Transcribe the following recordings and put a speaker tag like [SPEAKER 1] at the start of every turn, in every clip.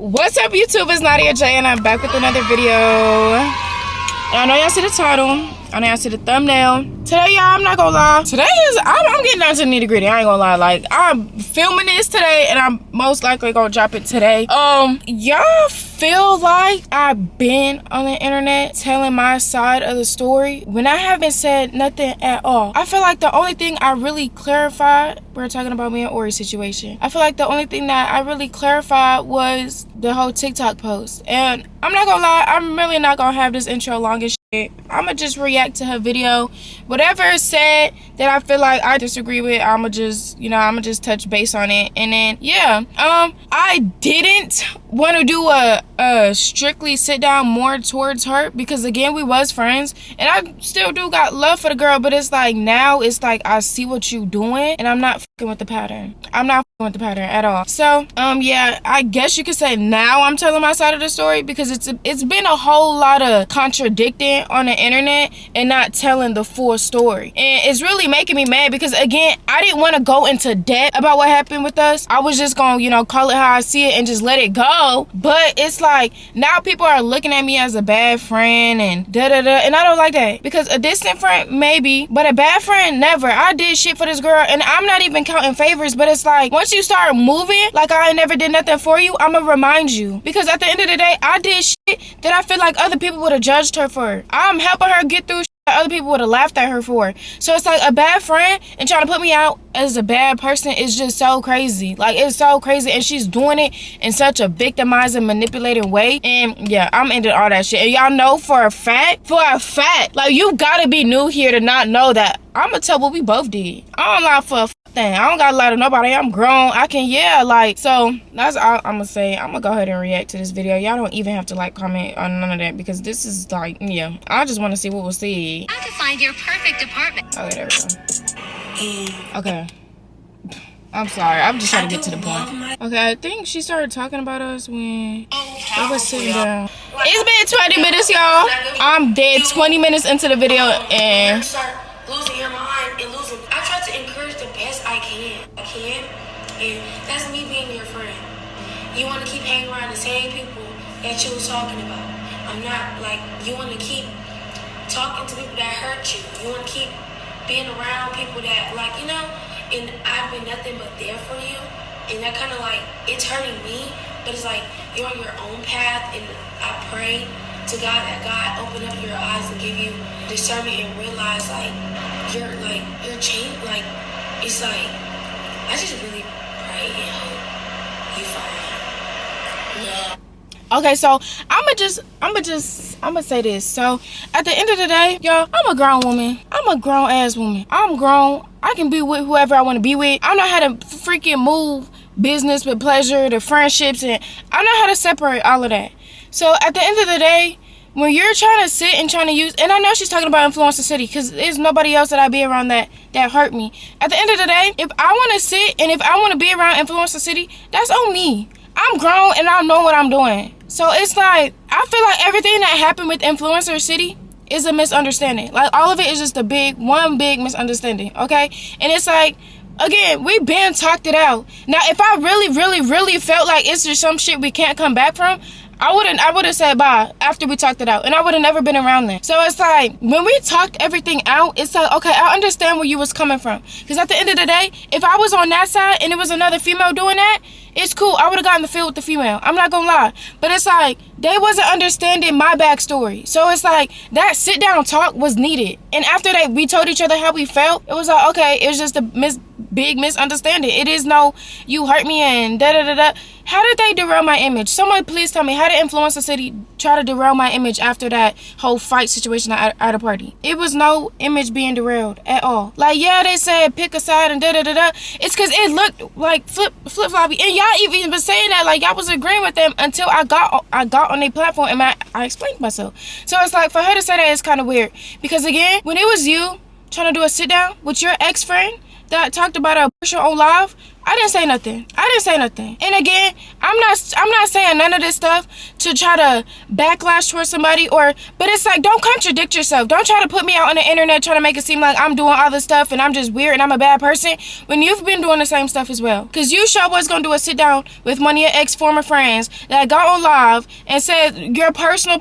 [SPEAKER 1] What's up, YouTube? It's Nadia J, and I'm back with another video. I know y'all see the title. I know y'all see the thumbnail. Today, y'all, I'm not gonna lie. Today is, I'm getting down to the nitty gritty. I ain't gonna lie. Like, I'm filming this today, and I'm most likely gonna drop it today. Y'all feel like I've been on the internet telling my side of the story when I haven't said nothing at all. I feel like the only thing I really clarified, we're talking about me and Ori's situation. I feel like the only thing that I really clarified was the whole TikTok post. And I'm not gonna lie, I'm really not gonna have this intro long as shit. I'ma just react to her video. Whatever is said that I feel like I disagree with, I'ma just touch base on it. And then yeah, I didn't want to do a strictly sit down more towards her because again, we was friends and I still do got love for the girl, but it's like now it's like I see what you doing and I'm not fucking with the pattern. I'm not fucking with the pattern at all. So yeah, I guess you could say now I'm telling my side of the story because it's been a whole lot of contradicting on the internet and not telling the full story, and it's really making me mad because again, I didn't want to go into depth about what happened with us. I was just gonna call it how I see it and just let it go. But it's like now people are looking at me as a bad friend and and I don't like that because a distant friend maybe, but a bad friend never. I did shit for this girl and I'm not even counting favors, but it's like once you start moving like I never did nothing for you, I'ma remind you because at the end of the day I did shit that I feel like other people would have judged her for. I'm helping her get through shit that other people would have laughed at her for. So it's like a bad friend and trying to put me out as a bad person is just so crazy. Like it's so crazy, and she's doing it in such a victimizing, manipulating way. And yeah, I'm into all that shit. And y'all know for a fact, like you gotta be new here to not know that I'ma tell what we both did. I don't lie for a thing. I don't gotta lie to nobody. I'm grown. I can so that's all I'm gonna say. I'm gonna go ahead and react to this video. Y'all don't even have to comment on none of that because this is like, yeah, I just want to see what we'll see.
[SPEAKER 2] How to find your perfect apartment.
[SPEAKER 1] Okay, there we go. Okay, I'm sorry, I'm just trying to get to the point. Okay, I think she started talking about us when we was sitting down. It's been 20 minutes, y'all. I'm dead 20 minutes into the video and
[SPEAKER 3] losing your mind and losing. I try to encourage the best I can, and that's me being your friend. You want to keep hanging around the same people that you was talking about. I'm not like, you want to keep talking to people that hurt you. You want to keep being around people that and I've been nothing but there for you, and that kind of like, it's hurting me, but it's like, you're on your own path, and I pray to God that God open up your eyes and give you discernment and realize you're changed. Like it's like I just really pray and hope you find. Yeah.
[SPEAKER 1] Okay, so I'ma say this. So at the end of the day, y'all, I'm a grown woman. I'm a grown ass woman. I'm grown. I can be with whoever I want to be with. I know how to freaking move business with pleasure, the friendships, and I know how to separate all of that. So at the end of the day, when you're trying to sit and trying to use, and I know she's talking about Influencer City because there's nobody else that I be around that hurt me. At the end of the day, if I want to sit and if I want to be around Influencer City, that's on me. I'm grown and I know what I'm doing. So it's like, I feel like everything that happened with Influencer City is a misunderstanding. Like all of it is just one big misunderstanding, okay? And it's like, again, we been talked it out. Now, if I really felt like it's just some shit we can't come back from, I would have said bye after we talked it out, and I would have never been around there. So it's like, when we talked everything out, it's like, okay, I understand where you was coming from. Because at the end of the day, if I was on that side and it was another female doing that, it's cool. I would have gotten the feel with the female. I'm not gonna lie. But it's like, they wasn't understanding my backstory. So it's like, that sit down talk was needed. And after that, we told each other how we felt, it was like, okay, it was just a big misunderstanding. It is no, you hurt me and da-da-da-da. How did they derail my image? Someone please tell me, how did Influencer City try to derail my image after that whole fight situation at a party? It was no image being derailed at all. Like, yeah, they said pick a side and da-da-da-da. It's because it looked like flip-floppy. And y'all even been saying that, like, y'all was agreeing with them until I got on their platform and I explained myself. So it's like, for her to say that is kind of weird. Because again, when it was you trying to do a sit-down with your ex-friend that talked about a abortion on live, I didn't say nothing. And again, I'm not saying none of this stuff to try to backlash towards somebody but it's like, don't contradict yourself. Don't try to put me out on the internet trying to make it seem like I'm doing all this stuff and I'm just weird and I'm a bad person when you've been doing the same stuff as well. Because you sure was going to do a sit down with one of your ex-former friends that got on live and said your personal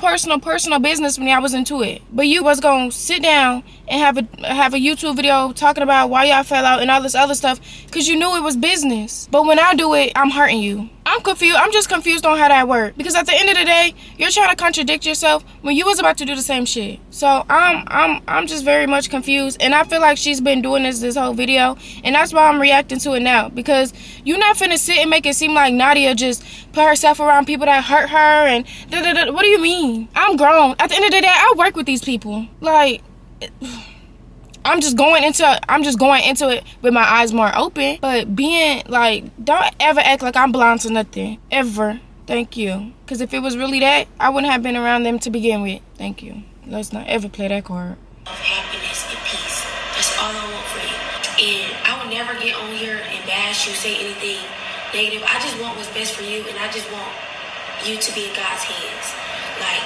[SPEAKER 1] business when I was into it. But you was going to sit down and have a YouTube video talking about why y'all fell out and all this other stuff because you knew it was business. But when I do it, I'm hurting you. I'm confused. I'm just confused on how that worked. Because at the end of the day, you're trying to contradict yourself when you was about to do the same shit. So I'm just very much confused. And I feel like she's been doing this whole video. And that's why I'm reacting to it now. Because you're not finna sit and make it seem like Nadia just put herself around people that hurt her and da-da-da. What do you mean? I'm grown. At the end of the day, I work with these people. Like, I'm just going into it with my eyes more open. But being like, don't ever act like I'm blind to nothing. Ever. Thank you. Because if it was really that, I wouldn't have been around them to begin with. Thank you. Let's not ever play that card.
[SPEAKER 3] Of happiness and peace. That's all I want for you. And I would never get on here and bash you, say anything negative. I just want what's best for you, and I just want you to be in God's hands. Like,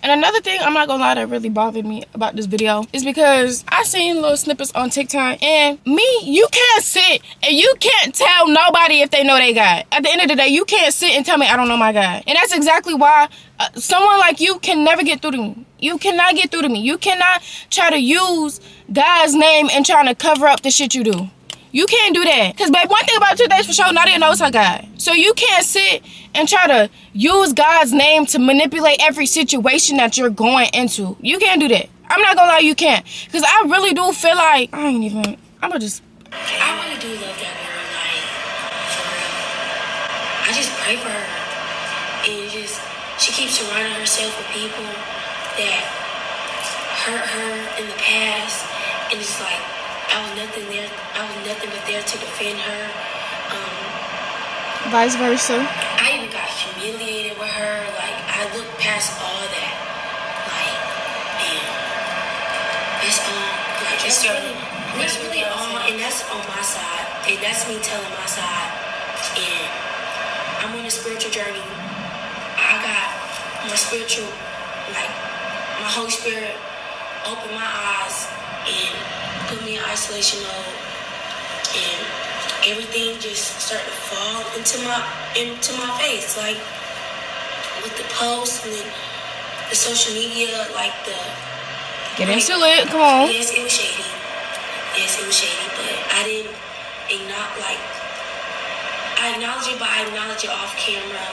[SPEAKER 1] and another thing, I'm not gonna lie, that really bothered me about this video is because I seen little snippets on TikTok, and you can't sit and you can't tell nobody if they know they God. At the end of the day, you can't sit and tell me I don't know my God. And that's exactly why someone like you can never get through to me. You cannot get through to me. You cannot try to use God's name and trying to cover up the shit you do. You can't do that. Because, babe, one thing about 2 days for sure, Nadia knows her God. So you can't sit and try to use God's name to manipulate every situation that you're going into. You can't do that. I'm not going to lie, you can't. Because I really do feel like, I really do love that girl. Like, for real. I just pray for her. And she keeps surrounding herself with people that hurt her in the past. And it's like, I was nothing but there to defend her. Vice versa.
[SPEAKER 3] I even got humiliated with her. Like, I looked past all that. Like, man, that's all. Like, that's really all, and that's on my side, and that's me telling my side. And I'm on a spiritual journey. I got my spiritual, like, my Holy Spirit opened my eyes and put me in isolation mode, and everything just started to fall into my face, like with the posts and the social media, like the
[SPEAKER 1] get into it. Come on.
[SPEAKER 3] Yes, it was shady. But I didn't I acknowledge it, but I acknowledge it off camera.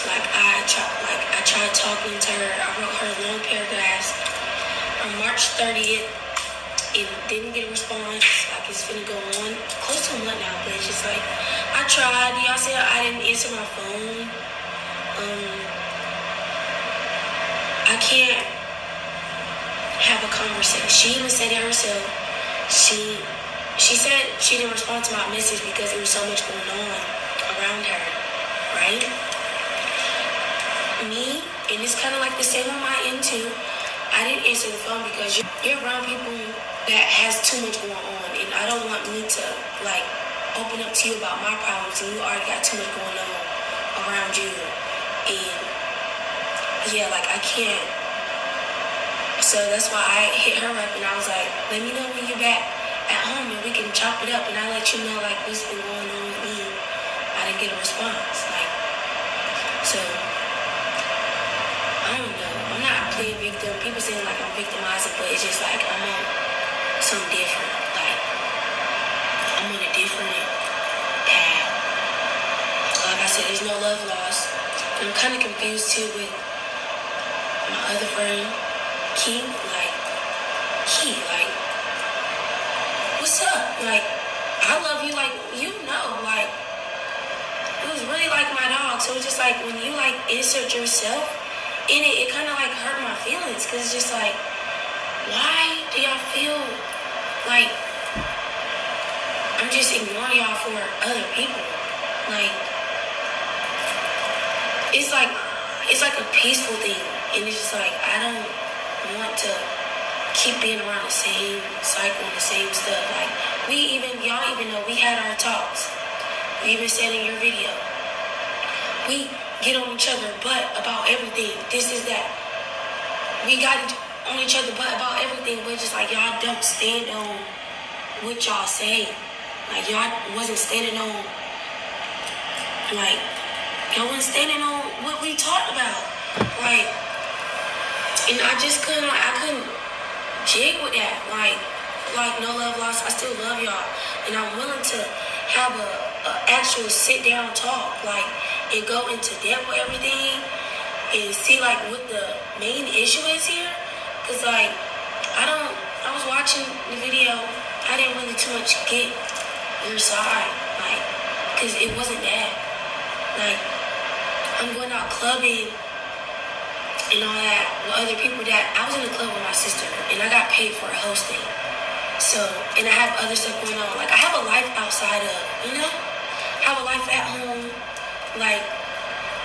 [SPEAKER 3] Like I tried talking to her. I wrote her long paragraphs on March 30th. It didn't get a response. Like, it's gonna go on close to a month now, but it's just like, I tried. Y'all said I didn't answer my phone. I can't have a conversation. She even said it herself. She said she didn't respond to my message because there was so much going on around her, right? Me, and it's kind of like the same on my end too. I didn't answer the phone because you're around people that has too much going on, and I don't want me to like open up to you about my problems, and you already got too much going on around you. And yeah, like I can't. So that's why I hit her up and I was like, let me know when you're back at home and we can chop it up, and I let you know like what's been going on with me. I didn't get a response. Like, so I don't know. I'm not playing victim. People saying like I'm victimizing, but it's just like I'm on something different. Like, I'm on a different path. Like I said, there's no love lost. And I'm kind of confused too with my other friend, Key. Like, what's up? Like, I love you, like, you know, like, it was really like my dog. So it's just like, when you like insert yourself in it, it kind of like hurt my feelings, because it's just like, why do y'all feel like I'm just ignoring y'all for other people? Like, it's like a peaceful thing, and it's just like, I don't want to keep being around the same cycle and the same stuff. Like, y'all even know we had our talks. You even said in your video, we get on each other butt about everything. This is that. We got on each other butt about everything, but just like y'all don't stand on what y'all say. Like y'all wasn't standing on, like, y'all wasn't standing on what we talked about. Like, and I just couldn't, like, I couldn't jig with that. Like no love lost. I still love y'all, and I'm willing to have a actual sit down talk, like, and go into depth with everything and see like what the main issue is here. Cause like I was watching the video, I didn't really too much get your side, like, cause it wasn't that. Like, I'm going out clubbing and all that with other people that I was in the club with my sister and I got paid for hosting. So, and I have other stuff going on. Like, I have a life outside of, you know? I have a life at home. Like,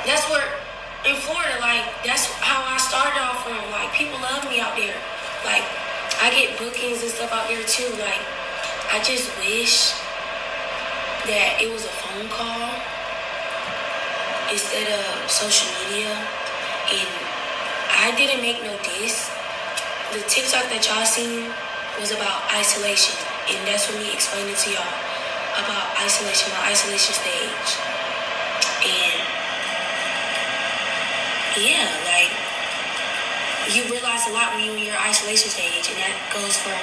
[SPEAKER 3] that's where, in Florida, like, that's how I started off from. Like, people love me out there. Like, I get bookings and stuff out there, too. Like, I just wish that it was a phone call instead of social media. And I didn't make no diss. The TikTok that y'all seen was about isolation, and that's what me explaining to y'all about isolation, my isolation stage. And yeah, like, you realize a lot when you're in your isolation stage, and that goes for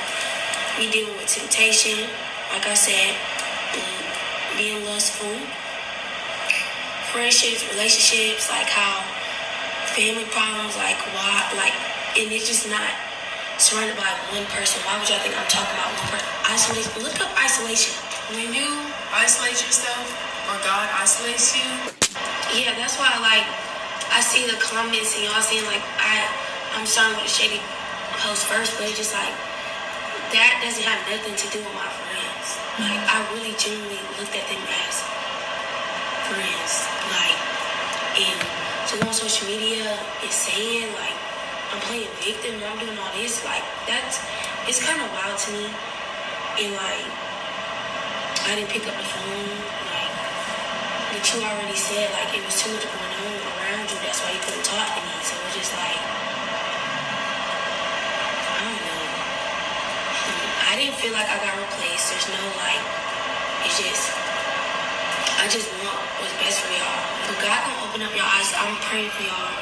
[SPEAKER 3] me dealing with temptation, like I said, being lustful, friendships, relationships, like how family problems, like why, like, and it's just not surrounded by one person. Why would y'all think I'm talking about one person? Isolation. Look up isolation.
[SPEAKER 1] When you isolate yourself, or God isolates you.
[SPEAKER 3] Yeah, that's why I see the comments and y'all saying like I'm starting with a shady post first, but it's just like that doesn't have nothing to do with my friends. Like, I really genuinely looked at them as friends. Like, and to go on social media and saying like I'm playing victim and I'm doing all this, like, it's kind of wild to me. And like, I didn't pick up the phone, like, but you already said like it was too much going on around you, that's why you couldn't talk to me. So it's just like, I don't know. I didn't feel like I got replaced. There's no like, it's just, I just want what's best for y'all. But God gonna open up your eyes. I'm praying for y'all.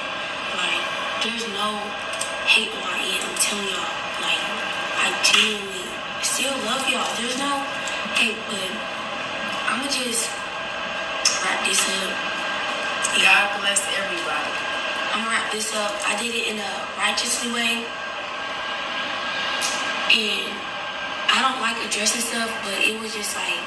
[SPEAKER 3] Like, there's no hate on my end. I'm telling y'all. Like, I genuinely still love y'all. There's no hate, but I'ma just wrap this up.
[SPEAKER 1] God bless everybody.
[SPEAKER 3] I'm gonna wrap this up. I did it in a righteously way. And I don't like addressing stuff, but it was just like,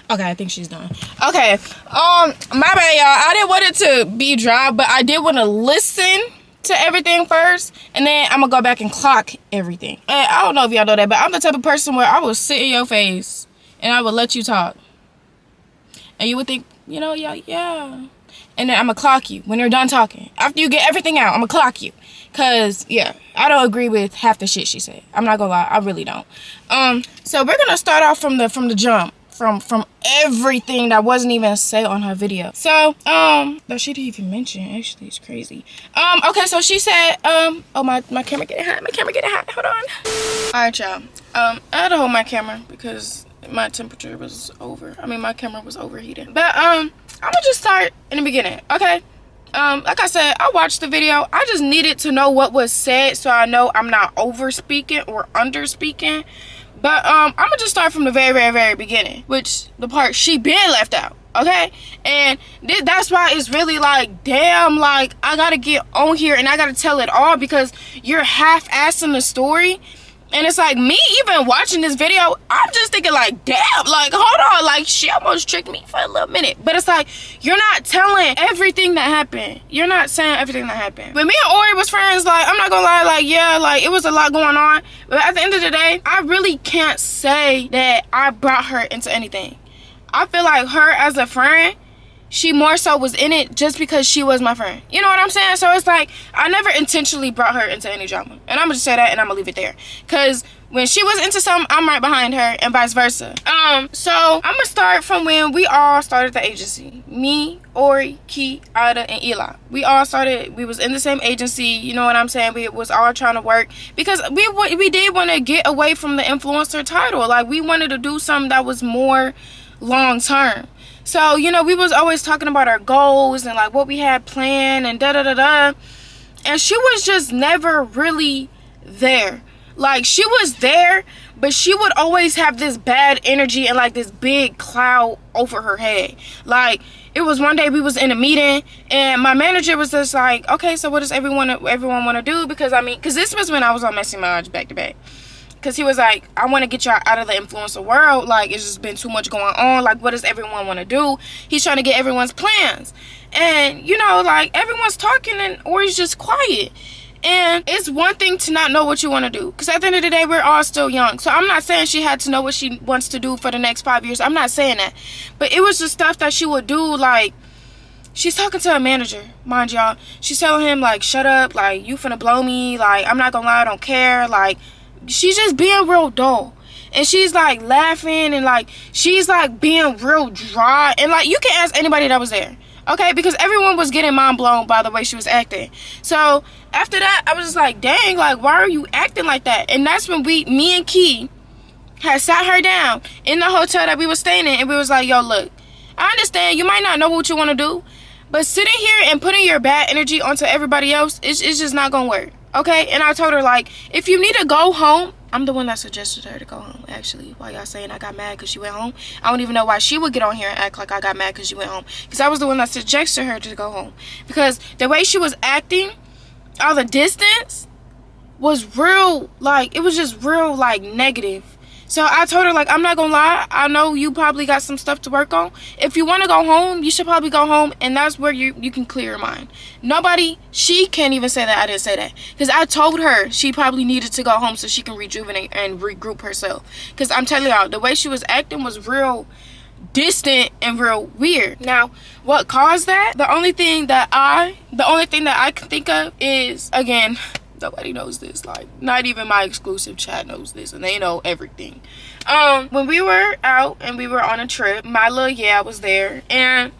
[SPEAKER 1] okay, I think she's done. Okay, my bad, y'all. I didn't want it to be dry, but I did want to listen to everything first, and then I'm gonna go back and clock everything. And I don't know if y'all know that, but I'm the type of person where I will sit in your face and I will let you talk, and you would think, you know, yeah. And then I'm gonna clock you when you're done talking. After you get everything out, I'm gonna clock you. Cause yeah, I don't agree with half the shit she said. I'm not gonna lie, I really don't. So we're gonna start off from the jump. From everything that wasn't even said on her video. So, that she didn't even mention, actually, it's crazy. Okay, so she said, oh, my camera getting hot, hold on. Alright, y'all, I had to hold my camera because my temperature was my camera was overheating. But, I'm gonna just start in the beginning, okay? Like I said, I watched the video. I just needed to know what was said so I know I'm not over speaking or under speaking. But I'm gonna just start from the very, very, very beginning, which the part she been left out, okay? And that's why it's really like, damn, like, I gotta get on here and I gotta tell it all because you're half-assing the story. And it's like, me even watching this video, I'm just thinking like, damn, like, hold on, like, she almost tricked me for a little minute. But it's like, you're not telling everything that happened. You're not saying everything that happened. When me and Ori was friends, like, I'm not gonna lie, like, yeah, like, it was a lot going on. But at the end of the day, I really can't say that I brought her into anything. I feel like her as a friend she more so was in it just because she was my friend. You know what I'm saying? So it's like, I never intentionally brought her into any drama. And I'm going to say that, and I'm going to leave it there. Because when she was into something, I'm right behind her, and vice versa. So I'm going to start from when we all started the agency. Me, Ori, Key, Ida, and Eli. We all started, we was in the same agency. You know what I'm saying? We was all trying to work. Because we did want to get away from the influencer title. Like, we wanted to do something that was more long term. So, you know, we was always talking about our goals and like what we had planned and da-da-da-da. And she was just never really there. Like, she was there, but she would always have this bad energy and like this big cloud over her head. Like, it was one day we was in a meeting and my manager was just like, okay, so what does everyone want to do? Because this was when I was on Messy Marge back to back. Because he was like, I want to get y'all out of the influencer world. Like, it's just been too much going on. Like, what does everyone want to do? He's trying to get everyone's plans. And, you know, like, everyone's talking and Ori's just quiet. And it's one thing to not know what you want to do. Because at the end of the day, we're all still young. So I'm not saying she had to know what she wants to do for the next 5 years. I'm not saying that. But it was just stuff that she would do, like, she's talking to a manager, mind y'all. She's telling him, like, shut up. Like, you finna blow me. Like, I'm not gonna lie, I don't care. Like, she's just being real dull. And she's like laughing and like she's like being real dry. And like, you can ask anybody that was there, okay? Because everyone was getting mind blown by the way she was acting. So after that, I was just like, dang, like, why are you acting like that? And that's when me and Key had sat her down in the hotel that we were staying in, and we was like, yo, look, I understand you might not know what you want to do, but sitting here and putting your bad energy onto everybody else, it's just not gonna work. Okay, and I told her, like, if you need to go home, I'm the one that suggested her to go home, actually. While y'all saying I got mad because she went home, I don't even know why she would get on here and act like I got mad because she went home. Because I was the one that suggested her to go home. Because the way she was acting, all the distance, was real, like, it was just real, like, negative. So I told her, like, I'm not gonna lie, I know you probably got some stuff to work on. If you want to go home, you should probably go home, and that's where you can clear your mind. She can't even say that I didn't say that. Because I told her she probably needed to go home so she can rejuvenate and regroup herself. Because I'm telling y'all, the way she was acting was real distant and real weird. Now, what caused that? The only thing that I can think of is, again, nobody knows this, like, not even my exclusive chat knows this, and they know everything. When we were out and we were on a trip, my little was there, and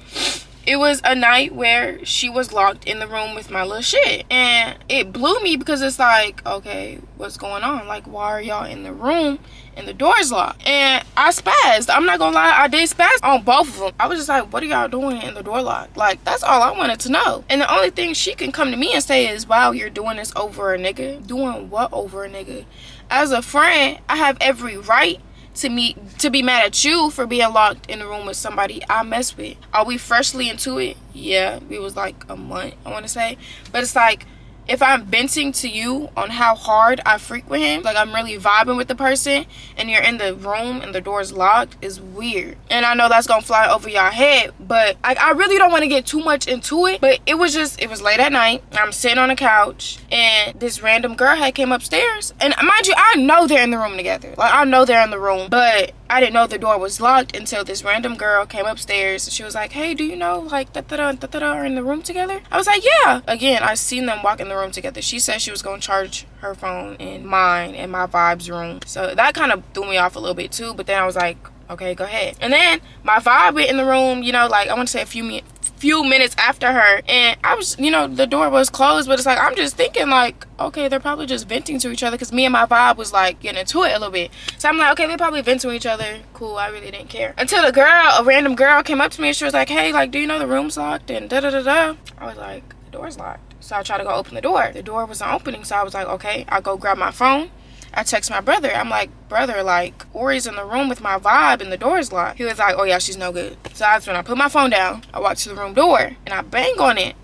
[SPEAKER 1] it was a night where she was locked in the room with my little shit, and it blew me because it's like, okay, what's going on? Like, why are y'all in the room and the door's locked? And I spazzed. I'm not gonna lie, I did spaz on both of them. I was just like, what are y'all doing in the door locked? Like, that's all I wanted to know. And the only thing she can come to me and say is, wow, you're doing this over a nigga? Doing what over a nigga? As a friend, I have every right to be mad at you for being locked in the room with somebody I mess with. Are we freshly into it? Yeah, we was like a month, I want to say. But it's like, if I'm venting to you on how hard I freak with him, like I'm really vibing with the person, and you're in the room and the door's locked, is weird. And I know that's gonna fly over your head, but I really don't want to get too much into it. But it was late at night. I'm sitting on the couch, and this random girl had came upstairs. And mind you, I know they're in the room together. Like, I know they're in the room, but I didn't know the door was locked until this random girl came upstairs. She was like, hey, do you know, like, da-da-da are in the room together? I was like, yeah. Again, I seen them walk in the room together. She said she was going to charge her phone in mine and my vibe's room. So that kind of threw me off a little bit too. But then I was like, okay, go ahead. And then my vibe went in the room, you know, like, I want to say a few minutes after her, and I was, you know, the door was closed, but it's like, I'm just thinking, like, okay, they're probably just venting to each other, because me and my vibe was like getting into it a little bit. So I'm like, okay, they probably vent to each other, cool. I really didn't care until a random girl came up to me, and she was like, hey, like, do you know the room's locked? And da-da-da-da. I was like, the door's locked. So I tried to go open the door. The door wasn't opening, so I was like, okay. I go grab my phone. I text my brother. I'm like, brother, like, Ori's in the room with my vibe and the door's locked. He was like, oh yeah, she's no good. So that's when I put my phone down. I walked to the room door and I bang on it.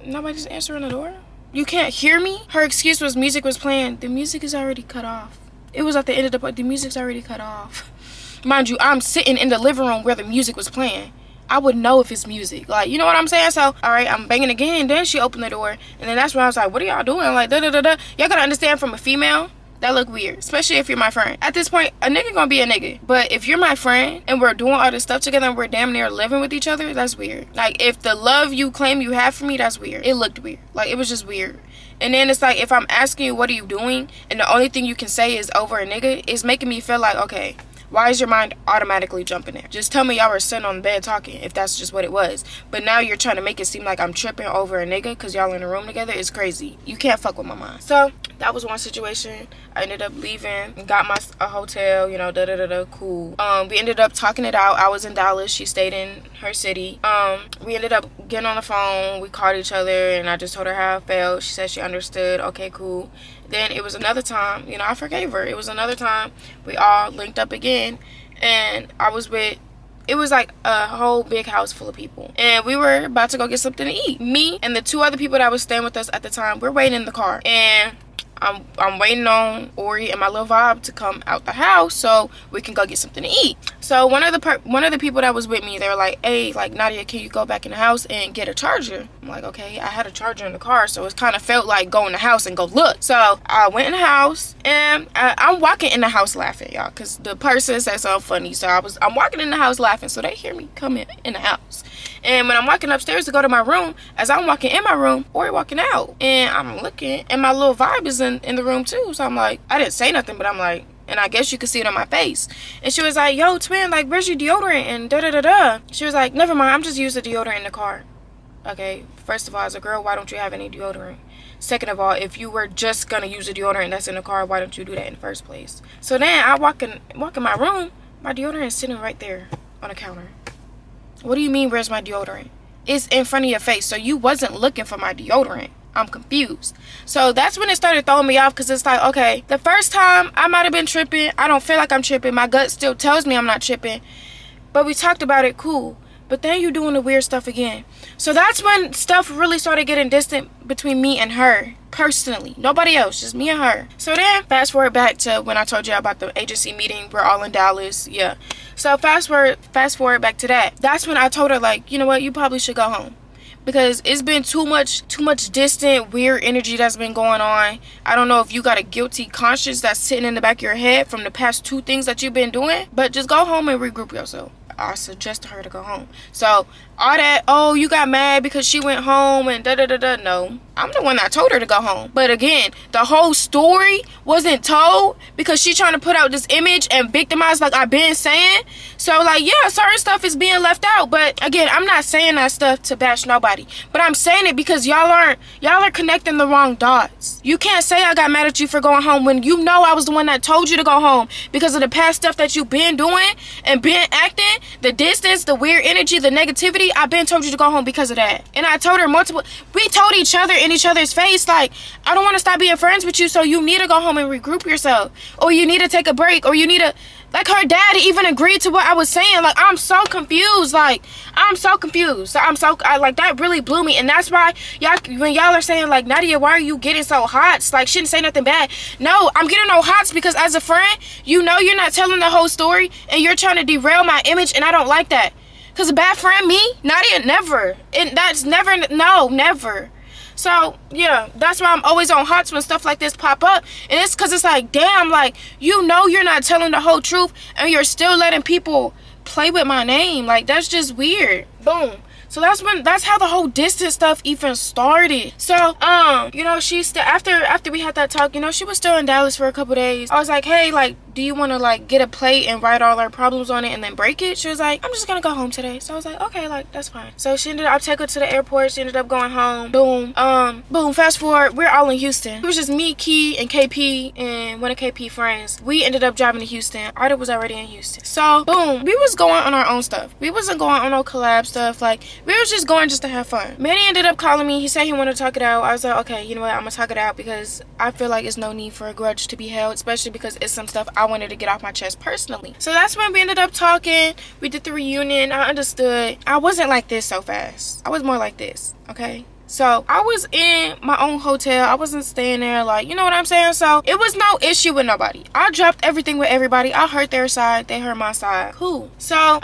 [SPEAKER 1] Nobody's answering the door. You can't hear me? Her excuse was music was playing. The music is already cut off. It was at the end of the music's already cut off. Mind you, I'm sitting in the living room where the music was playing. I would know if it's music. Like, you know what I'm saying? So, all right, I'm banging again. Then she opened the door. And then that's when I was like, what are y'all doing? Like, da-da-da-da. Y'all gotta understand, from a female, That look weird, especially if you're my friend. At this point, a nigga gonna be a nigga. But if you're my friend and we're doing all this stuff together and we're damn near living with each other, that's weird. Like, if the love you claim you have for me, that's weird. It looked weird. Like, it was just weird. And then it's like, if I'm asking you, what are you doing? And the only thing you can say is over a nigga, it's making me feel like, okay, why is your mind automatically jumping there? Just tell me y'all were sitting on the bed talking, if that's just what it was. But now you're trying to make it seem like I'm tripping over a nigga because y'all in a room together. It's crazy. You can't fuck with my mind. So that was one situation. I ended up leaving, got a hotel, you know, cool. We ended up talking it out. I was in Dallas. She stayed in her city. We ended up getting on the phone. We called each other, and I just told her how I felt. She said she understood. Okay, cool. Then it was another time, you know, I forgave her. It was another time we all linked up again, and I was with, it was like a whole big house full of people, and we were about to go get something to eat. Me and the 2 other people that was staying with us at the time, we're waiting in the car, and I'm waiting on Ori and my little vibe to come out the house so we can go get something to eat. So one of the people that was with me, they were like, hey, like, Nadia, can you go back in the house and get a charger? I'm like, okay. I had a charger in the car, so it kind of felt like go in the house and go look. So I went in the house, and I'm walking in the house laughing, y'all, because the person said something funny. So I'm walking in the house laughing, so they hear me coming in the house. And when I'm walking upstairs to go to my room, as I'm walking in my room, Ori walking out, and I'm looking, and my little vibe is in the room too. So I'm like, I didn't say nothing, but I'm like, and I guess you could see it on my face. And she was like, yo, twin, like, where's your deodorant? And da-da-da-da. She was like, never mind, I'm just using deodorant in the car. Okay, first of all, as a girl, why don't you have any deodorant? Second of all, if you were just gonna use a deodorant that's in the car, why don't you do that in the first place? So then I walk in my room, my deodorant is sitting right there on the counter. What do you mean, where's my deodorant? It's in front of your face, so you wasn't looking for my deodorant. I'm confused. So that's when it started throwing me off, because it's like, okay, the first time I might have been tripping. I don't feel like I'm tripping. My gut still tells me I'm not tripping. But we talked about it, cool. But then you're doing the weird stuff again. So that's when stuff really started getting distant between me and her. Personally, nobody else, just me and her. So then fast forward back to when I told you about the agency meeting. We're all in Dallas. Yeah. So fast forward back to that. That's when I told her, like, you know what, you probably should go home, because it's been too much distant, weird energy that's been going on. I don't know if you got a guilty conscience that's sitting in the back of your head from the past 2 things that you've been doing, but just go home and regroup yourself. I suggested her to go home. So all that, oh, you got mad because she went home and da-da-da-da. No, I'm the one that told her to go home. But again, the whole story wasn't told because she trying to put out this image and victimize, like I've been saying. So, like, yeah, certain stuff is being left out. But again, I'm not saying that stuff to bash nobody. But I'm saying it because y'all are connecting the wrong dots. You can't say I got mad at you for going home when you know I was the one that told you to go home because of the past stuff that you've been doing and been acting, the distance, the weird energy, the negativity. I've been told you to go home because of that. And I told her we told each other in each other's face, like, I don't want to stop being friends with you, so you need to go home and regroup yourself, or you need to take a break, or you need to, like, her dad even agreed to what I was saying. Like, I'm so confused. Like, I'm so confused. So like, that really blew me. And that's why when y'all are saying, like, Nadia, why are you getting so hot? Like, she didn't say nothing bad. No, I'm getting no hots because as a friend, you know you're not telling the whole story and you're trying to derail my image, and I don't like that. Because a bad friend, me, Nadia, never. And that's never, no, never. So, yeah, that's why I'm always on hots when stuff like this pop up. And it's because it's like, damn, like, you know you're not telling the whole truth and you're still letting people play with my name. Like, that's just weird. Boom. So that's how the whole distance stuff even started. So, you know, after we had that talk, you know, she was still in Dallas for a couple days. I was like, hey, like, do you want to, like, get a plate and write all our problems on it and then break it? She was like, I'm just gonna go home today. So I was like, okay, like, that's fine. So I took her to the airport. She ended up going home. Boom, fast forward, we're all in Houston. It was just me, Key, and KP, and one of KP friends. We ended up driving to Houston. Arda was already in Houston. So, boom, we was going on our own stuff. We wasn't going on no collab stuff. Like, we was just going just to have fun. Manny ended up calling me. He said he wanted to talk it out. I was like, okay, you know what? I'm gonna talk it out because I feel like it's no need for a grudge to be held, especially because it's some stuff I wanted to get off my chest personally. So that's when we ended up talking. We did the reunion. I understood. I wasn't like this so fast. I was more like this, okay? So I was in my own hotel. I wasn't staying there, like, you know what I'm saying? So it was no issue with nobody. I dropped everything with everybody. I heard their side, they heard my side. Cool. So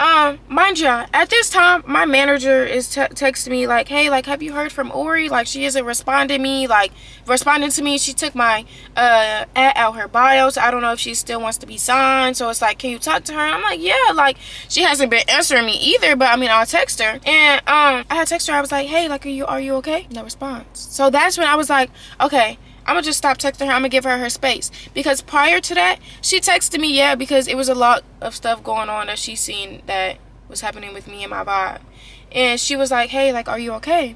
[SPEAKER 1] mind you, at this time my manager is texting me like, hey, like, have you heard from Ori? Like, she isn't responding to me. She took my ad out her bio, so I don't know if she still wants to be signed. So it's like, can you talk to her? And I'm like, yeah. Like, she hasn't been answering me either, but I mean, I'll text her. And I had texted her. I was like, hey, like, are you okay? No response. So that's when I was like, okay, I'm gonna just stop texting her. I'm gonna give her space. Because prior to that, she texted me, yeah, because it was a lot of stuff going on that she seen that was happening with me and my vibe. And she was like, hey, like, are you okay?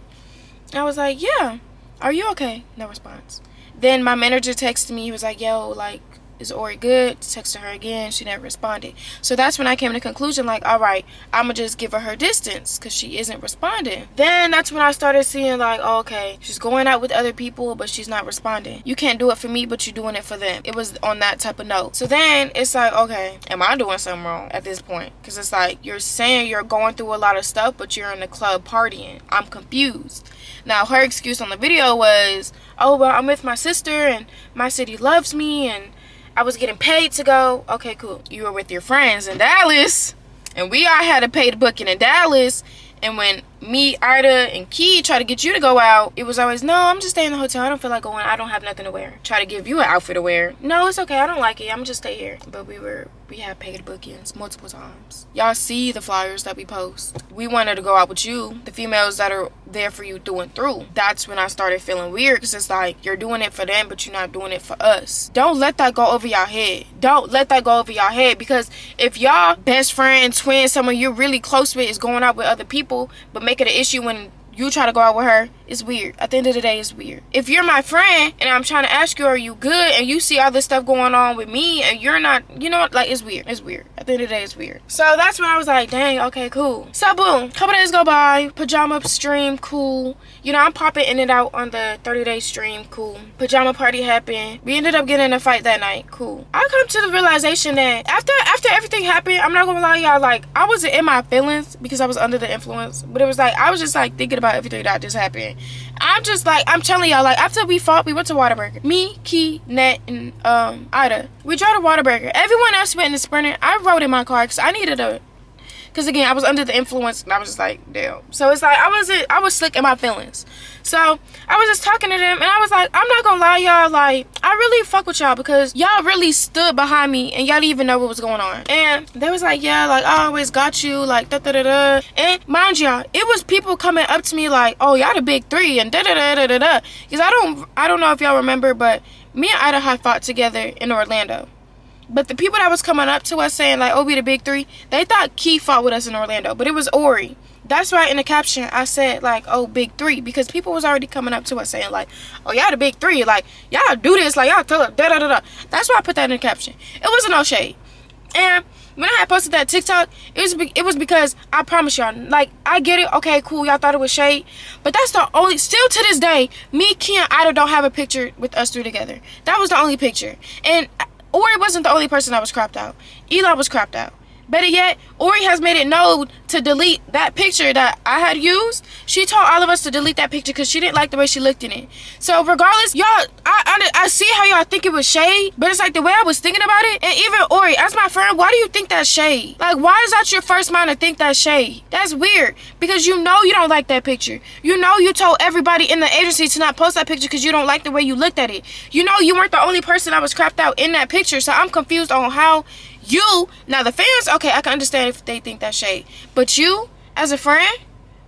[SPEAKER 1] And I was like, yeah. Are you okay? No response. Then my manager texted me. He was like, yo, like, is Ori good? Texted her again. She never responded. So that's when I came to the conclusion, like, all right, I'm gonna just give her distance because she isn't responding. Then that's when I started seeing, like, oh, okay, she's going out with other people, but she's not responding. You can't do it for me, but you're doing it for them. It was on that type of note. So then it's like, okay, am I doing something wrong at this point? Because it's like, you're saying you're going through a lot of stuff, but you're in the club partying. I'm confused. Now, her excuse on the video was, oh, well, I'm with my sister and my city loves me and I was getting paid to go. Okay, cool. You were with your friends in Dallas, and we all had to pay the booking in Dallas. And when me, Ida, and Key try to get you to go out, it was always, no, I'm just staying in the hotel. I don't feel like going. I don't have nothing to wear. Try to give you an outfit to wear. No, it's okay. I don't like it. I'm just stay here. But we had paid bookings multiple times. Y'all see the flyers that we post. We wanted to go out with you, the females that are there for you through and through. That's when I started feeling weird, because it's like, you're doing it for them, but you're not doing it for us. Don't let that go over y'all head. Don't let that go over y'all head, because if y'all best friend, twin, someone you're really close with is going out with other people, but make it an issue when you try to go out with her, it's weird. At the end of the day, it's weird. If you're my friend and I'm trying to ask you, are you good? And you see all this stuff going on with me and you're not, you know what? Like, it's weird. It's weird. At the end of the day, it's weird. So that's when I was like, dang, okay, cool. So boom, couple days go by, pajama stream, cool. You know, I'm popping in and out on the 30-day stream, cool. Pajama party happened. We ended up getting in a fight that night, cool. I come to the realization that after everything happened, I'm not gonna lie, y'all, like, I wasn't in my feelings because I was under the influence, but it was like, I was just like thinking about everything that just happened. I'm just like, I'm telling y'all, like, after we fought, we went to Whataburger. Me, Key, Net, and Ida. We drove to Whataburger. Everyone else went in the Sprinter. I rode in my car because I needed a, because again, I was under the influence and I was just like, damn. So it's like, I was slick in my feelings. So I was just talking to them and I was like, I'm not gonna lie, y'all, like, I really fuck with y'all because y'all really stood behind me and y'all didn't even know what was going on. And they was like, yeah, like, I always got you, like, da-da-da-da. And mind y'all, it was people coming up to me like, oh, y'all the big three and da-da-da-da-da-da. Because I don't know if y'all remember, but me and Ida had fought together in Orlando. But the people that was coming up to us saying, like, oh, we the big three, they thought Key fought with us in Orlando. But it was Ori. That's why in the caption I said, like, oh, big three. Because people was already coming up to us saying, like, oh, y'all the big three. Like, y'all do this. Like, y'all tell us, da-da-da-da. That's why I put that in the caption. It wasn't no shade. And when I had posted that TikTok, it was because, I promise y'all, like, I get it. Okay, cool. Y'all thought it was shade. But that's the only, still to this day, me, Key, and Ida don't have a picture with us three together. That was the only picture. And Ori wasn't the only person that was cropped out. Eli was cropped out. Better yet, Ori has made it known to delete that picture that I had used. She told all of us to delete that picture because she didn't like the way she looked in it. So regardless, y'all, I see how y'all think it was shade, but it's like the way I was thinking about it. And even Ori, as my friend, why do you think that's shade? Like, why is that your first mind to think that's shade? That's weird because you know you don't like that picture. You know you told everybody in the agency to not post that picture because you don't like the way you looked at it. You know you weren't the only person that was cropped out in that picture. So I'm confused on how you, now the fans, okay, I can understand if they think that's shade. But you, as a friend,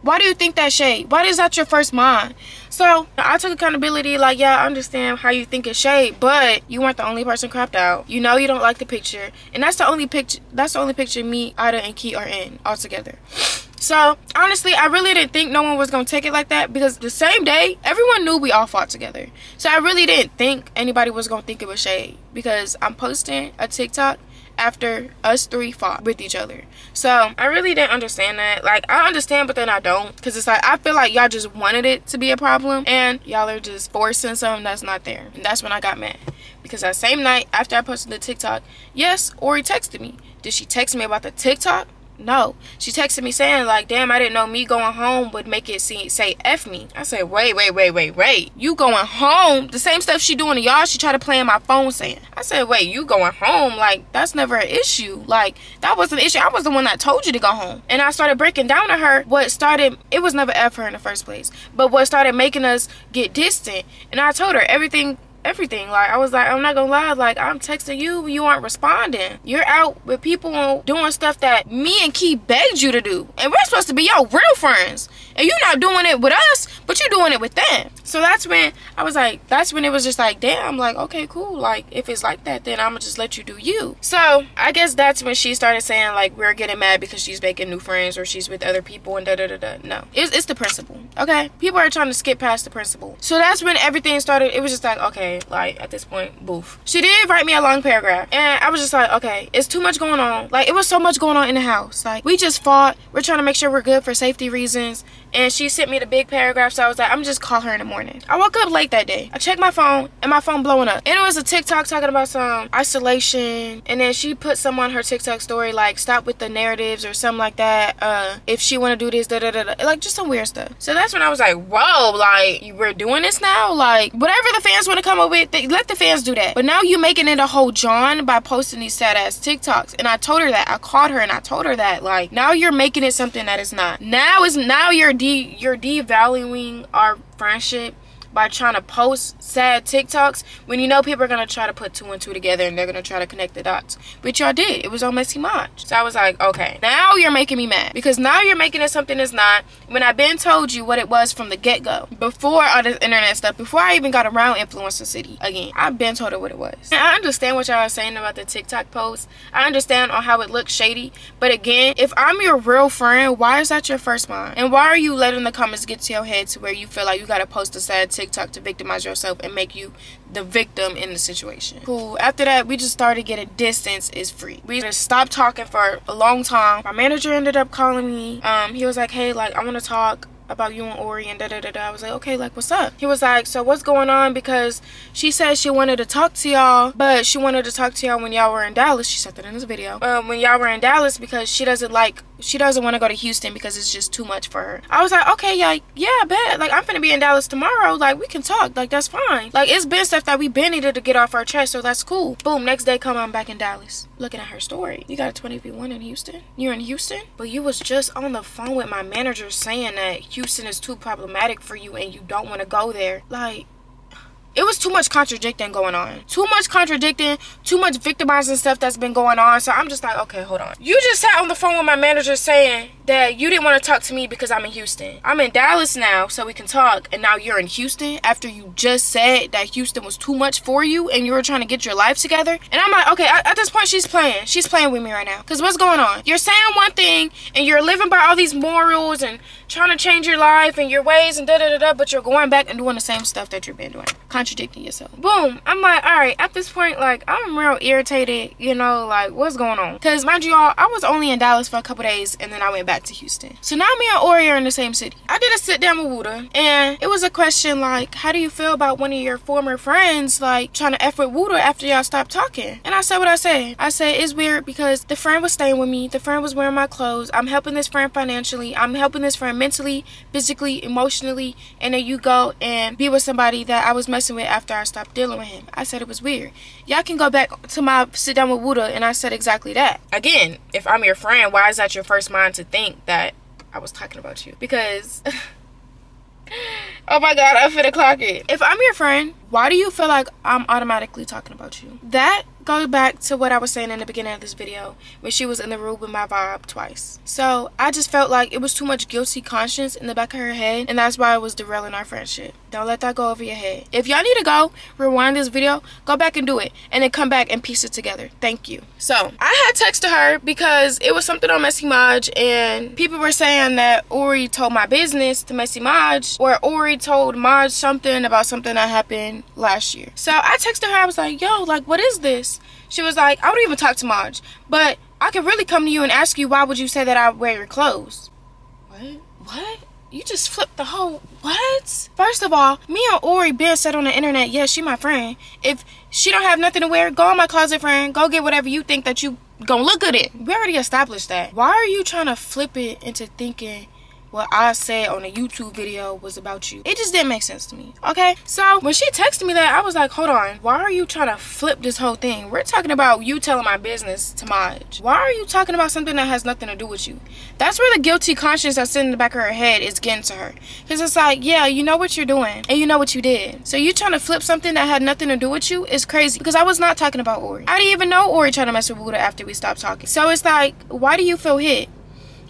[SPEAKER 1] why do you think that's shade? Why is that your first mind? So I took accountability, like, yeah, I understand how you think it's shade, but you weren't the only person cropped out. You know you don't like the picture. And that's the only picture me, Ida, and Key are in all together. So honestly, I really didn't think no one was gonna take it like that because the same day, everyone knew we all fought together. So I really didn't think anybody was gonna think it was shade because I'm posting a TikTok after us three fought with each other. So I really didn't understand that. Like, I understand, but then I don't, because it's like I feel like y'all just wanted it to be a problem and y'all are just forcing something that's not there. And that's when I got mad, because that same night after I posted the TikTok, yes, Ori texted me. Did she text me about the TikTok? no. She texted me saying like, damn, I didn't know me going home would make it say F me. I said, wait. You going home? The same stuff she doing to y'all, she tried to play in my phone saying. I said, wait, you going home? Like, that's never an issue. Like, that wasn't an issue. I was the one that told you to go home. And I started breaking down to her what started, it was never F her in the first place, but what started making us get distant. And I told her everything. Like, I was like, I'm not gonna lie, like, I'm texting you, you aren't responding. You're out with people doing stuff that me and Key begged you to do, and we're supposed to be your real friends, and you're not doing it with us, but you're doing it with them. So that's when I was like, that's when it was just like, damn, like, okay, cool, like, if it's like that, then I'm gonna just let you do you. So I guess that's when she started saying like, we're getting mad because she's making new friends or she's with other people and da-da-da-da. No, it's the principle, okay? People are trying to skip past the principle. So that's when everything started. It was just like, okay, like, at this point, boof. She did write me a long paragraph, and I was just like, okay, it's too much going on. Like, it was so much going on in the house. Like, we just fought. We're trying to make sure we're good for safety reasons. And she sent me the big paragraph, so I was like, I'm just call her in the morning. I woke up late that day. I checked my phone, and my phone blowing up. And it was a TikTok talking about some isolation. And then she put some on her TikTok story, like, stop with the narratives or something like that. If she want to do this, da-da-da-da. Like, just some weird stuff. So that's when I was like, whoa, like, we're doing this now? Like, whatever the fans want to come up with, let the fans do that. But now you making it a whole John by posting these sad-ass TikToks. And I told her that. I called her and I told her that. Like, now you're making it something that is not. Now you're devaluing our friendship by trying to post sad TikToks when you know people are going to try to put 2 and 2 together and they're going to try to connect the dots. Which y'all did. It was on Messy Maj. So I was like, okay, now you're making me mad. Because now you're making it something that's not. When I've been told you what it was from the get-go. Before all this internet stuff. Before I even got around Influencer City. Again, I've been told her what it was. And I understand what y'all are saying about the TikTok post. I understand on how it looks shady. But again, if I'm your real friend, why is that your first mind? And why are you letting the comments get to your head to where you feel like you got to post a sad TikTok to victimize yourself and make you the victim in the situation? Cool. After that, we just started getting distance is free. We just stopped talking for a long time. My manager ended up calling me. He was like, hey, like, I want to talk about you and Ori and da-da-da-da. I was like, okay, like, what's up? He was like, so what's going on? Because she said she wanted to talk to y'all, but she wanted to talk to y'all when y'all were in Dallas. She said that in this video. When y'all were in Dallas, because she doesn't want to go to Houston because it's just too much for her. I was like, okay, yeah, I bet. Like, I'm finna be in Dallas tomorrow. Like, we can talk. Like, that's fine. Like, it's been stuff that we been needed to get off our chest, so that's cool. Boom, next day I'm back in Dallas. Looking at her story. You got a 20v1 in Houston? You're in Houston? But you was just on the phone with my manager saying that Houston is too problematic for you and you don't want to go there. Like, it was too much contradicting going on. Too much contradicting, too much victimizing stuff that's been going on. So I'm just like, okay, hold on. You just sat on the phone with my manager saying that you didn't want to talk to me because I'm in Houston. I'm in Dallas now, so we can talk. And now you're in Houston after you just said that Houston was too much for you and you were trying to get your life together. And I'm like, okay, at this point, she's playing. She's playing with me right now. Because what's going on? You're saying one thing and you're living by all these morals and trying to change your life and your ways and da-da-da-da, but you're going back and doing the same stuff that you've been doing. Contradicting yourself. Boom. I'm like, all right, at this point, like, I'm real irritated, you know, like, what's going on? Because, mind you all, I was only in Dallas for a couple days and then I went back to Houston. So now me and Ori are in the same city. I did a sit down with Wuda and it was a question like, how do you feel about one of your former friends, like, trying to F with Wuda after y'all stopped talking? And I said what I said. I said, it's weird because the friend was staying with me. The friend was wearing my clothes. I'm helping this friend financially. I'm helping this friend mentally, physically, emotionally, and then you go and be with somebody that I was messing with after I stopped dealing with him. I said it was weird. Y'all can go back to my sit down with Wuda, and I said exactly that. Again, if I'm your friend, why is that your first mind to think that I was talking about you? Because oh my god, I'm finna clock it. If I'm your friend, why do you feel like I'm automatically talking about you? That goes back to what I was saying in the beginning of this video when she was in the room with my vibe twice. So I just felt like it was too much guilty conscience in the back of her head, and that's why it was derailing our friendship. Don't let that go over your head. If y'all need to go rewind this video, go back and do it and then come back and piece it together. Thank you. So I had texted her because it was something on Messy Maj and people were saying that Ori told my business to Messy Maj, or Ori told Maj something about something that happened last year. So I texted her. I was like, yo, like, what is this? She was like, I don't even talk to Maj, but I could really come to you and ask you, why would you say that I wear your clothes? What? You just flipped the whole, what? First of all, me and Ori been said on the internet, yes, she my friend. If she don't have nothing to wear, go in my closet, friend. Go get whatever you think that you gonna look good at. We already established that. Why are you trying to flip it into thinking what I said on a YouTube video was about you? It just didn't make sense to me, okay? So when she texted me that, I was like, hold on, why are you trying to flip this whole thing? We're talking about you telling my business to Maj. Why are you talking about something that has nothing to do with you? That's where the guilty conscience that's in the back of her head is getting to her. Because it's like, yeah, you know what you're doing and you know what you did. So you trying to flip something that had nothing to do with you is crazy. Because I was not talking about Ori. I didn't even know Ori tried to mess with Buddha after we stopped talking. So it's like, why do you feel hit?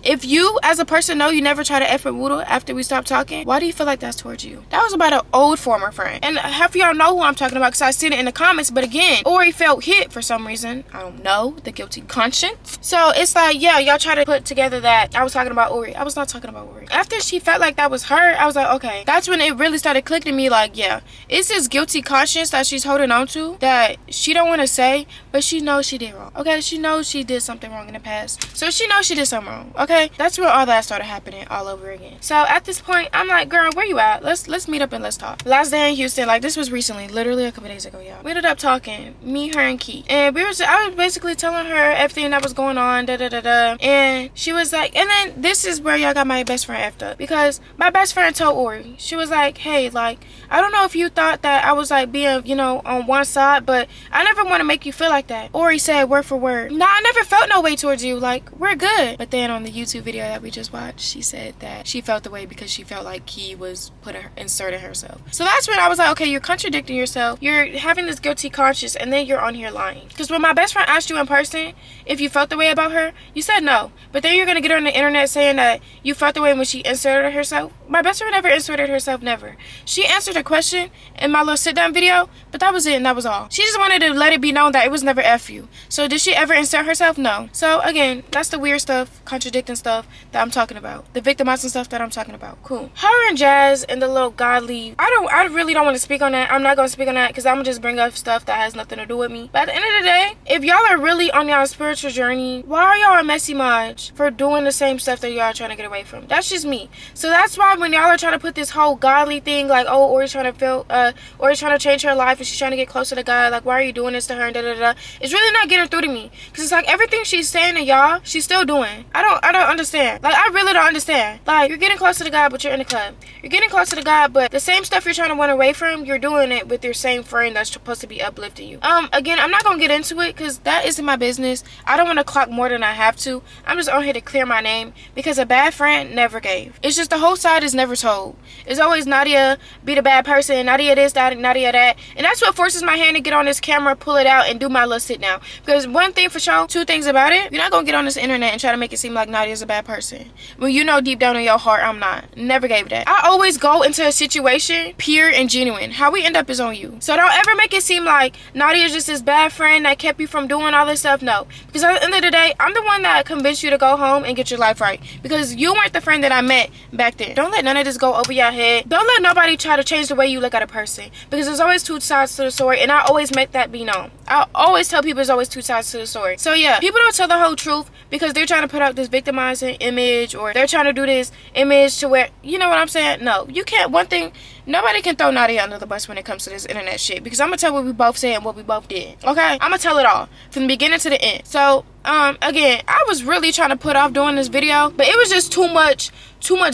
[SPEAKER 1] If you, as a person, know you never try to F with Woodle after we stopped talking, why do you feel like that's towards you? That was about an old former friend. And half of y'all know who I'm talking about because I seen it in the comments. But again, Ori felt hit for some reason. I don't know. The guilty conscience. So it's like, yeah, y'all try to put together that I was talking about Ori. I was not talking about Ori. After she felt like that was her, I was like, okay. That's when it really started clicking to me like, yeah, it's this guilty conscience that she's holding on to that she don't want to say, but she knows she did wrong. Okay? She knows she did something wrong in the past. So she knows she did something wrong. Okay? That's where all that started happening all over again. So at this point, I'm like, girl, where you at? Let's meet up and let's talk. Last day in Houston, like this was recently, literally a couple days ago, y'all. We ended up talking, me, her, and Keith. And I was basically telling her everything that was going on, and she was like, and then this is where y'all got my best friend effed up. Because my best friend told Ori, she was like, hey, like, I don't know if you thought that I was like being, you know, on one side, but I never want to make you feel like that. Ori said word for word, nah, I never felt no way towards you. Like, we're good. But then on the YouTube video that we just watched, she said that she felt the way because she felt like Key was inserting herself. So that's when I was like, okay, you're contradicting yourself. You're having this guilty conscience, and then you're on here lying. Because when my best friend asked you in person if you felt the way about her, you said no. But then you're gonna get on the internet saying that you felt the way when she inserted herself. My best friend never inserted herself, never. She answered a question in my little sit-down video, but that was it, and that was all. She just wanted to let it be known that it was never F you. So did she ever insert herself? No. So again, that's the weird stuff, contradicting stuff that I'm talking about. The victimizing stuff that I'm talking about. Cool. Her and Jazz and the little godly, I really don't want to speak on that. I'm not going to speak on that because I'm going to just bring up stuff that has nothing to do with me. But at the end of the day, if y'all are really on y'all spiritual journey, why are y'all a messy Maj for doing the same stuff that y'all are trying to get away from? That's just me. So that's why when y'all are trying to put this whole godly thing, like, oh, Ori's trying to change her life and she's trying to get closer to God, like, why are you doing this to her, and it's really not getting through to me. Because it's like everything she's saying to y'all, she's still doing. I don't understand. Like, I really don't understand. Like, you're getting closer to God, but you're in the club. You're getting closer to God, but the same stuff you're trying to run away from, you're doing it with your same friend that's supposed to be uplifting you. Again, I'm not gonna get into it because that isn't my business. I don't want to clock more than I have to. I'm just on here to clear my name because a bad friend never gave. It's just the whole side is never told. It's always Nadia be the bad person, Nadia this, Nadia that, and that's what forces my hand to get on this camera, pull it out, and do my little sit down. Because one thing for sure, two things about it, you're not gonna get on this internet and try to make it seem like Nadia's a bad person. Well, you know deep down in your heart, I'm not. Never gave that. I always go into a situation pure and genuine. How we end up is on you. So don't ever make it seem like Nadia's just this bad friend that kept you from doing all this stuff. No. Because at the end of the day, I'm the one that convinced you to go home and get your life right. Because you weren't the friend that I met back then. Don't let none of this go over your head. Don't let nobody try to change the way you look at a person. Because there's always two sides to the story, and I always make that be known. I always tell people there's always two sides to the story. So yeah, people don't tell the whole truth because they're trying to put out this victimizing image, or they're trying to do this image to where, you know what I'm saying? No, you can't. One thing, nobody can throw Nadia under the bus when it comes to this internet shit, because I'm gonna tell what we both said and what we both did. Okay, I'm gonna tell it all from the beginning to the end. So again, I was really trying to put off doing this video, but it was just too much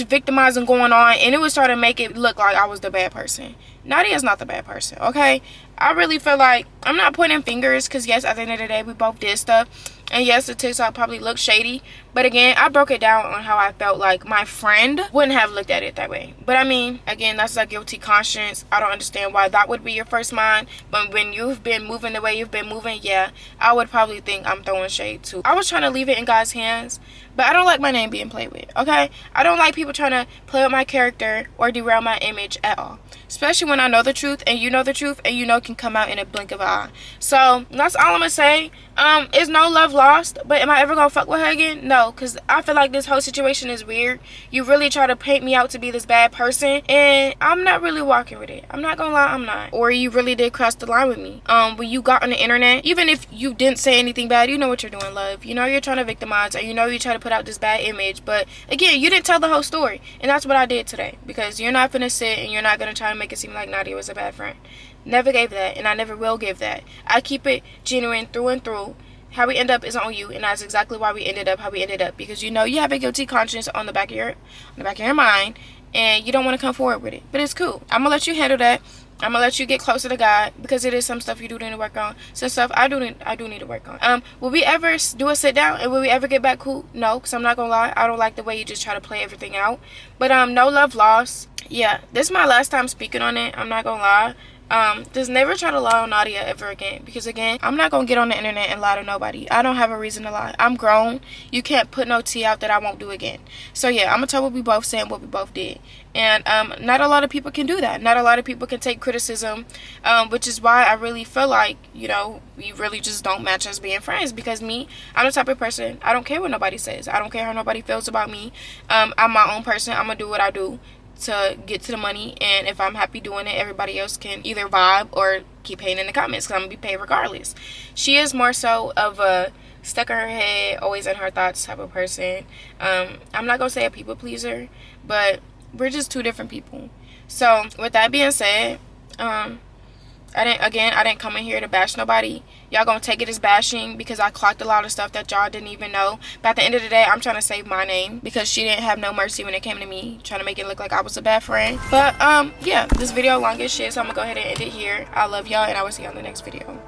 [SPEAKER 1] victimizing going on, and it was starting to make it look like I was the bad person. Nadia's not the bad person, okay? I really feel like, I'm not pointing fingers, because yes, at the end of the day, we both did stuff. And yes, the TikTok probably looked shady. But again, I broke it down on how I felt like my friend wouldn't have looked at it that way. But I mean, again, that's a guilty conscience. I don't understand why that would be your first mind. But when you've been moving the way you've been moving, yeah, I would probably think I'm throwing shade too. I was trying to leave it in God's hands, but I don't like my name being played with, okay? I don't like people trying to play with my character or derail my image at all. Especially when I know the truth and you know the truth, and you know it can come out in a blink of an eye. So that's all I'm gonna say. It's no love lost, but am I ever gonna fuck with her again? No, because I feel like this whole situation is weird. You really try to paint me out to be this bad person, and I'm not really walking with it. I'm not gonna lie, I'm not. Or you really did cross the line with me. When you got on the internet, even if you didn't say anything bad, you know what you're doing, love. You know you're trying to victimize, or you know you try to put out this bad image, but again, you didn't tell the whole story, and that's what I did today, because you're not gonna sit and you're not gonna try to make it seem like Nadia was a bad friend. Never gave that, and I never will give that. I keep it genuine through and through. how we end up is on you, and that's exactly why we ended up how we ended up, because you know you have a guilty conscience on the back of your mind, and you don't want to come forward with it. But it's cool. I'm gonna let you handle that. I'm gonna let you get closer to God, because it is some stuff you do need to work on. Some stuff I do need to work on. Will we ever do a sit down, and will we ever get back cool? No, because I'm not gonna lie, I don't like the way you just try to play everything out. But no love lost. Yeah, this is my last time speaking on it. I'm not gonna lie. Just never try to lie on Nadia ever again, because again, I'm not gonna get on the internet and lie to nobody. I don't have a reason to lie. I'm grown. You can't put no tea out that I won't do again. So yeah, I'm gonna tell what we both said and what we both did. And not a lot of people can do that. Not a lot of people can take criticism, which is why I really feel like, you know, we really just don't match as being friends. Because me, I'm the type of person, I don't care what nobody says. I don't care how nobody feels about me. I'm my own person. I'm gonna do what I do to get to the money, and if I'm happy doing it, everybody else can either vibe or keep hating in the comments, because I'm gonna be paid regardless. She is more so of a stuck in her head, always in her thoughts type of person. I'm not gonna say a people pleaser, but we're just two different people. So with that being said, I didn't come in here to bash nobody. Y'all gonna take it as bashing, because I clocked a lot of stuff that y'all didn't even know. But at the end of the day, I'm trying to save my name, because she didn't have no mercy when it came to me, trying to make it look like I was a bad friend. But yeah, this video long as shit, so I'm gonna go ahead and end it here. I love y'all, and I will see you on the next video.